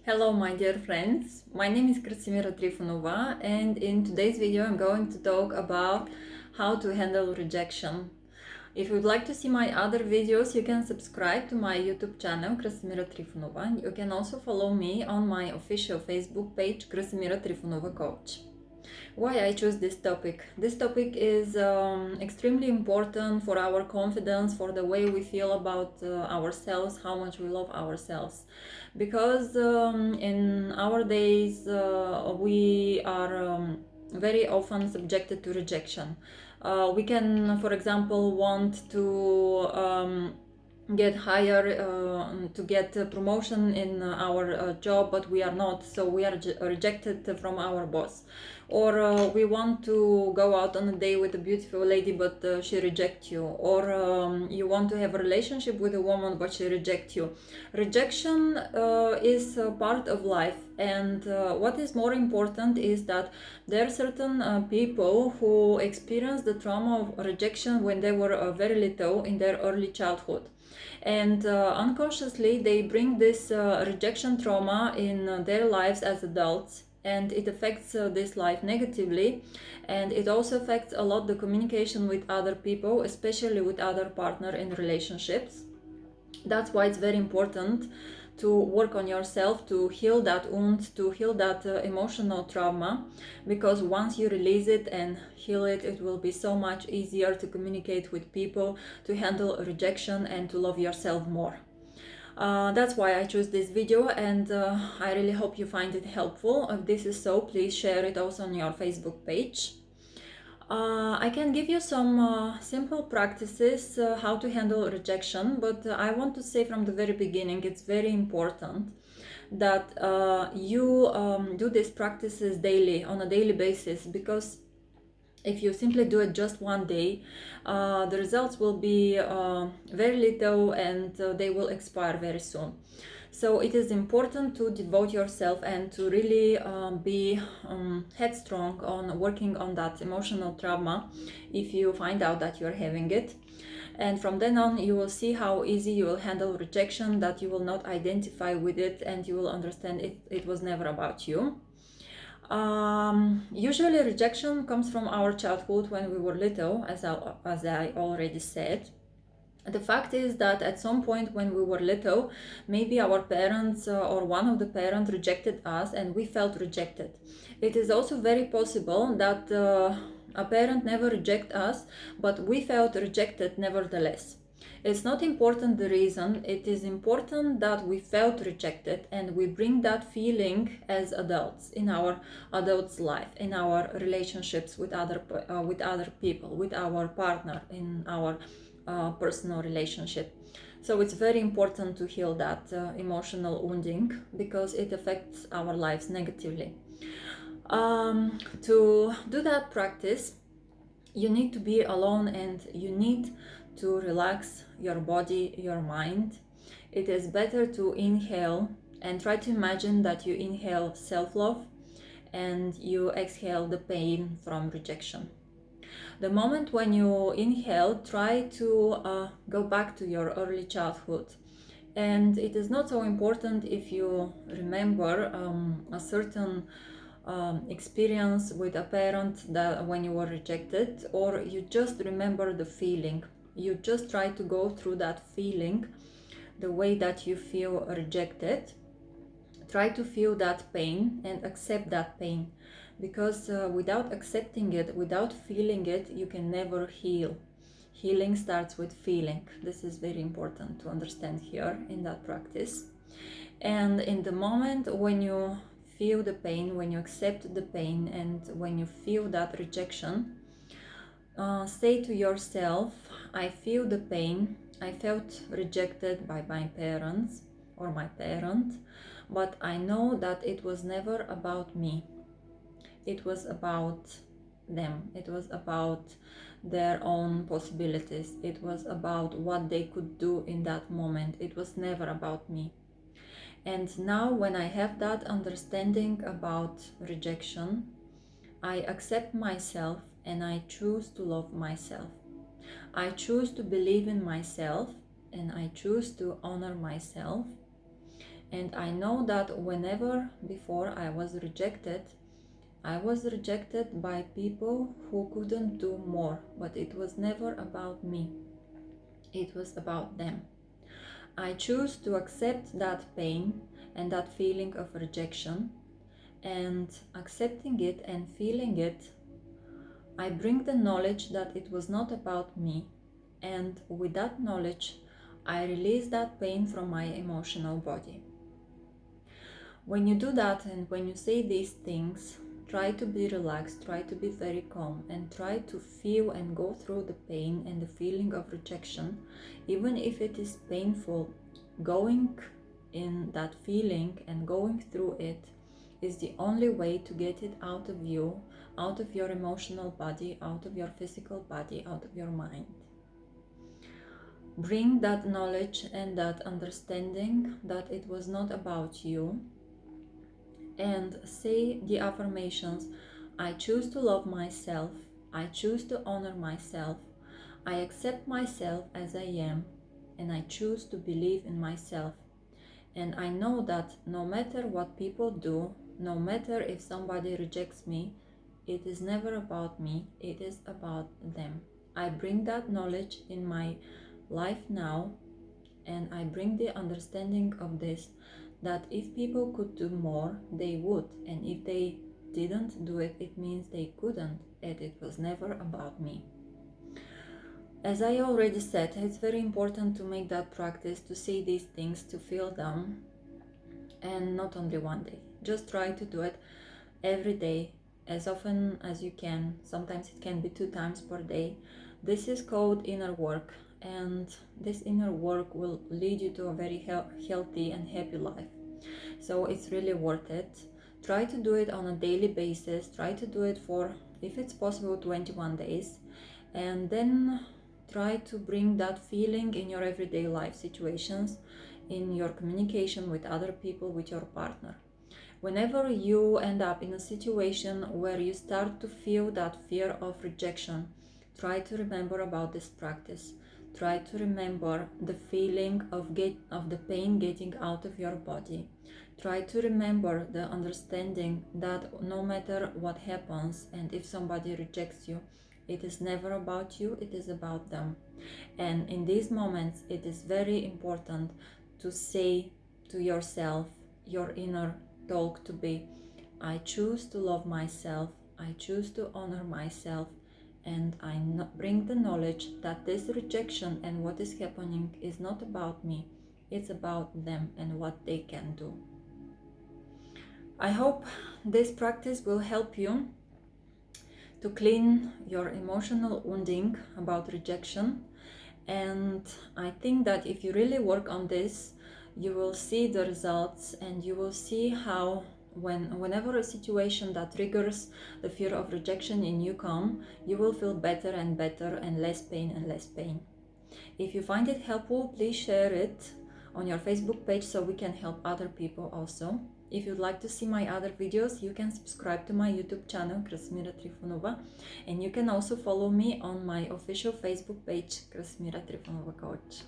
Hello my dear friends, my name is Krasimira Trifonova and in today's video I'm going to talk about how to handle rejection. If you would like to see my other videos, you can subscribe to my YouTube channel Krasimira Trifonova. You can also follow me on my official Facebook page Krasimira Trifonova Coach. Why I choose this topic? This topic is extremely important for our confidence, for the way we feel about ourselves, how much we love ourselves. Because in our days we are very often subjected to rejection. We can, for example, want to get higher, to get a promotion in our job, but we are not, so we are rejected from our boss. Or we want to go out on a day with a beautiful lady, but she rejects you. Or you want to have a relationship with a woman, but she rejects you. Rejection is a part of life, and what is more important is that there are certain people who experience the trauma of rejection when they were very little, in their early childhood, and unconsciously they bring this rejection trauma in their lives as adults, and it affects this life negatively, and it also affects a lot the communication with other people, especially with other partner in relationships. That's why it's very important to work on yourself, to heal that wound, to heal that emotional trauma, because once you release it and heal it, it will be so much easier to communicate with people, to handle rejection, and to love yourself more. That's why I chose this video, and I really hope you find it helpful. If this is so, please share it also on your Facebook page. I can give you some simple practices how to handle rejection, but I want to say from the very beginning, it's very important that you do these practices daily, on a daily basis, because if you simply do it just one day, the results will be very little, and they will expire very soon. So it is important to devote yourself and to really be headstrong on working on that emotional trauma if you find out that you're having it. And from then on, you will see how easy you will handle rejection, that you will not identify with it, and you will understand it was never about you. Usually rejection comes from our childhood when we were little, as I already said. The fact is that at some point when we were little, maybe our parents or one of the parents rejected us and we felt rejected. It is also very possible that a parent never rejected us, but we felt rejected nevertheless. It's not important the reason, it is important that we felt rejected, and we bring that feeling as adults in our adults' life, in our relationships with other people, with our partner, in our personal relationship. So it's very important to heal that emotional wounding, because it affects our lives negatively. To do that practice, you need to be alone, and you need to relax your body, your mind. It is better to inhale and try to imagine that you inhale self-love and you exhale the pain from rejection. The moment when you inhale, try to go back to your early childhood. And it is not so important if you remember a certain experience with a parent that when you were rejected, or you just remember the feeling. You just try to go through that feeling, the way that you feel rejected. Try to feel that pain and accept that pain, because without accepting it, without feeling it, you can never heal. Healing starts with feeling. This is very important to understand here in that practice. And in the moment when you feel the pain, when you accept the pain, and when you feel that rejection, say to yourself, I feel the pain. I felt rejected by my parents or my parent, but I know that it was never about me. It was about them. It was about their own possibilities. It was about what they could do in that moment. It was never about me. And now, when I have that understanding about rejection, I accept myself and I choose to love myself. I choose to believe in myself and I choose to honor myself. And I know that whenever before I was rejected by people who couldn't do more, but it was never about me, it was about them. I choose to accept that pain and that feeling of rejection, and accepting it and feeling it, I bring the knowledge that it was not about me, and with that knowledge, I release that pain from my emotional body. When you do that and when you say these things, try to be relaxed, try to be very calm, and try to feel and go through the pain and the feeling of rejection, even if it is painful. Going in that feeling and going through it is the only way to get it out of you, out of your emotional body, out of your physical body, out of your mind. Bring that knowledge and that understanding that it was not about you, and say the affirmations: I choose to love myself, I choose to honor myself, I accept myself as I am, and I choose to believe in myself. And I know that no matter what people do, no matter if somebody rejects me, it is never about me, it is about them. I bring that knowledge in my life now, and I bring the understanding of this, that if people could do more, they would, and if they didn't do it, it means they couldn't, and it was never about me. As I already said, it's very important to make that practice, to say these things, to feel them, and not only one day. Just try to do it every day, as often as you can. Sometimes it can be 2 times per day. This is called inner work, and this inner work will lead you to a very healthy and happy life. So it's really worth it. Try to do it on a daily basis. Try to do it for, if it's possible, 21 days, and then try to bring that feeling in your everyday life situations, in your communication with other people, with your partner. Whenever you end up in a situation where you start to feel that fear of rejection, try to remember about this practice. Try to remember the feeling of the pain getting out of your body. Try to remember the understanding that no matter what happens, and if somebody rejects you, it is never about you, it is about them. And in these moments, it is very important to say to yourself, your inner talk to be: I choose to love myself, I choose to honor myself, and I bring the knowledge that this rejection and what is happening is not about me, it's about them and what they can do. I hope this practice will help you to clean your emotional wounding about rejection. And I think that if you really work on this, you will see the results, and you will see how whenever a situation that triggers the fear of rejection in you come, you will feel better and better, and less pain and less pain. If you find it helpful, please share it on your Facebook page so we can help other people also. If you'd like to see my other videos, you can subscribe to my YouTube channel, Krasimira Trifonova, and you can also follow me on my official Facebook page, Krasimira Trifonova Coach.